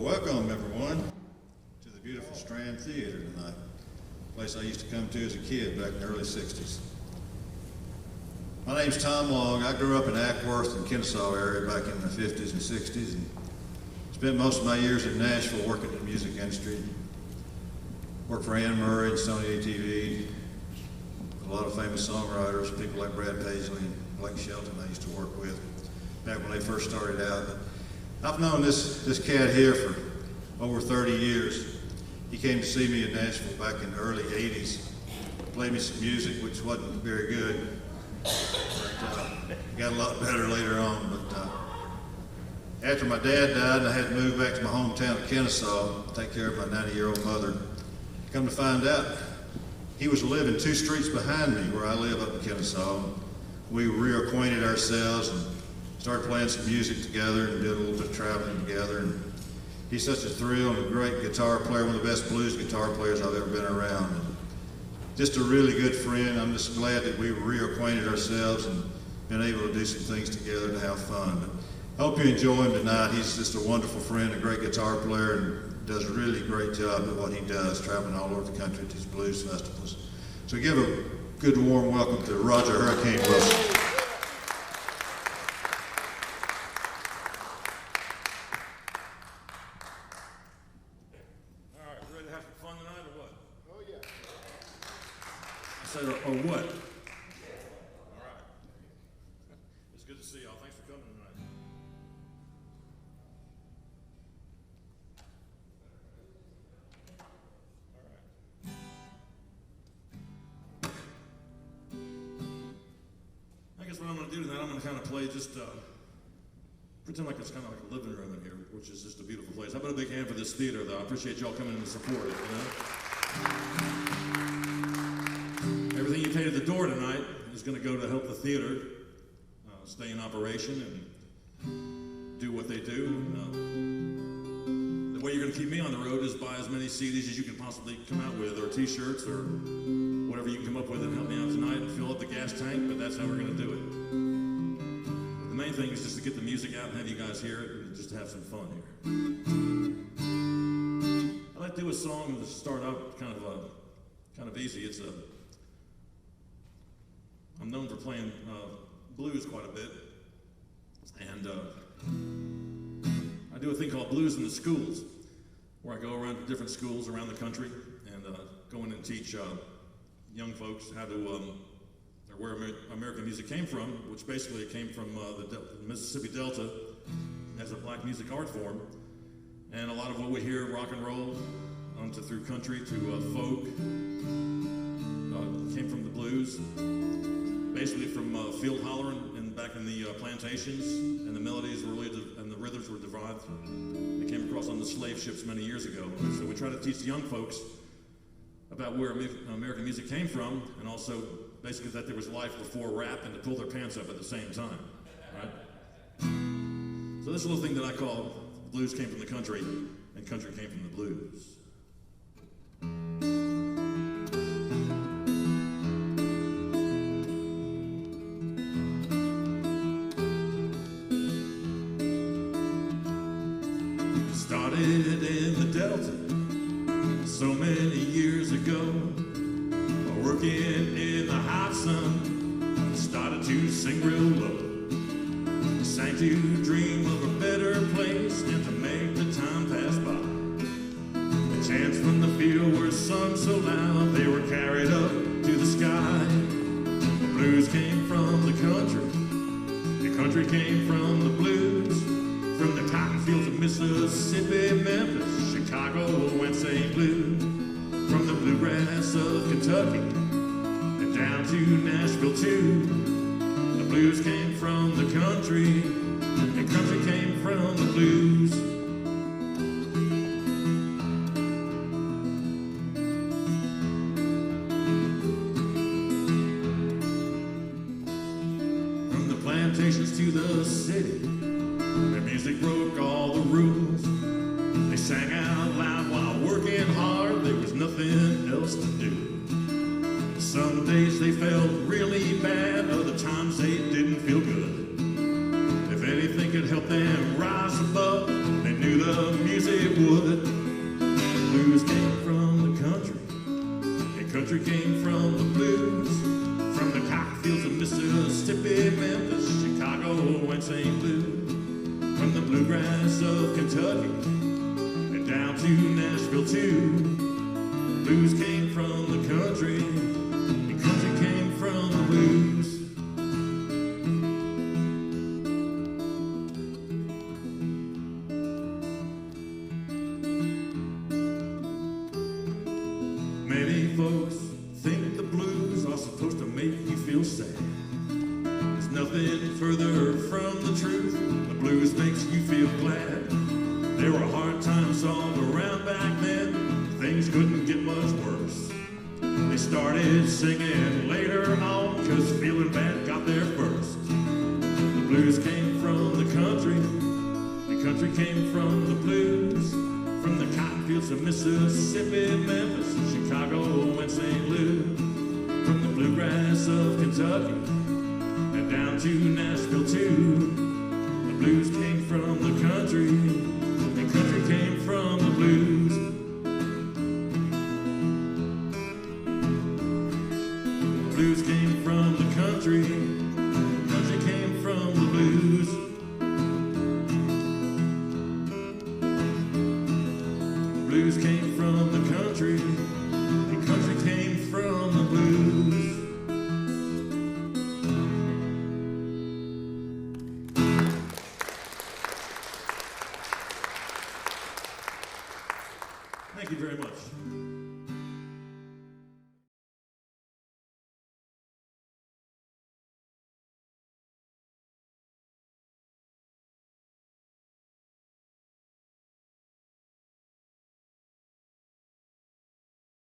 Welcome everyone to the beautiful Strand Theater tonight, a place I used to come to as a kid back in the early 60s. My name's Tom Long. I grew up in Ackworth and Kennesaw area back in the 50s and 60s and spent most of my years in Nashville working in the music industry. Worked for Ann Murray and Sony ATV, a lot of famous songwriters, people like Brad Paisley and Blake Shelton I used to work with back when they first started out. I've known this cat here for over 30 years. He came to see me in Nashville back in the early 80s. Played me some music, which wasn't very good. But got a lot better later on. But after my dad died and I had to move back to my hometown of Kennesaw, take care of my 90-year-old mother, come to find out he was living 2 streets behind me where I live up in Kennesaw. We reacquainted ourselves and started playing some music together and did a little bit of traveling together. And he's such a thrill and a great guitar player, one of the best blues guitar players I've ever been around. And just a really good friend. I'm just glad that we reacquainted ourselves and been able to do some things together to have fun. But I hope you enjoy him tonight. He's just a wonderful friend, a great guitar player, and does a really great job at what he does, traveling all over the country at these blues festivals. So give a good warm welcome to Roger Hurricane Wilson. Or what? All right. It's good to see y'all. Thanks for coming tonight. All right. I guess what I'm going to do tonight, I'm going to kind of play just, pretend like it's kind of like a living room in here, which is just a beautiful place. I've been a big hand for this theater, though. I appreciate y'all coming in to support it, you know? Everything you pay at the door tonight is going to go to help the theater stay in operation and do what they do. The way you're going to keep me on the road is buy as many CDs as you can possibly come out with, or T-shirts, or whatever you can come up with and help me out tonight and fill up the gas tank, but that's how we're going to do it. The main thing is just to get the music out and have you guys hear it and just to have some fun here. I'd like to do a song to start out kind of easy. It's I'm known for playing blues quite a bit, and I do a thing called Blues in the Schools, where I go around to different schools around the country and go in and teach young folks how to, or where American music came from, which basically it came from the Mississippi Delta as a black music art form, and a lot of what we hear, rock and roll, through country to folk, came from the blues. Basically from field hollering and back in the plantations, and the melodies were and the rhythms were derived. They came across on the slave ships many years ago. So we try to teach the young folks about where American music came from, and also basically that there was life before rap and to pull their pants up at the same time, right? So this little thing that I call blues came from the country, and country came from the blues. Started in the Delta so many years ago, working in the hot sun, started to sing real low, sang to dream of a better place and to make the time pass by. The chants from the field were sung so loud they were carried up to the sky. The blues came from the country came from the blues. From the cotton fields of Mississippi, Memphis, Chicago, and St. Louis. From the bluegrass of Kentucky, and down to Nashville too. The blues came from the country, and country came from the blues. From the plantations to the city, their music broke all the rules. They sang out loud while working hard. There was nothing else to do. Some days they felt really bad, other times they didn't feel good. If anything could help them rise above, they knew the music country came from the blues, from the cotton fields of Mississippi, Memphis, Chicago, and St. Louis, from the bluegrass of Kentucky, and down to Nashville too. Blues came from the country, and country came from the blues. Many folks think the blues are supposed to make you feel sad. There's nothing further from the truth. The blues makes you feel glad. There were hard times all around back then. Things couldn't get much worse. They started singing later on, 'cause feeling bad got there first. The blues came from the country came from the blues, from the cotton fields of Mississippi, Memphis, Chicago, and St. Louis, from the bluegrass of Kentucky, and down to Nashville too. The blues came from the country, and country came from the blues. The blues came from the country came from the blues. The blues came from the country, and country came from the blues. Thank you very much.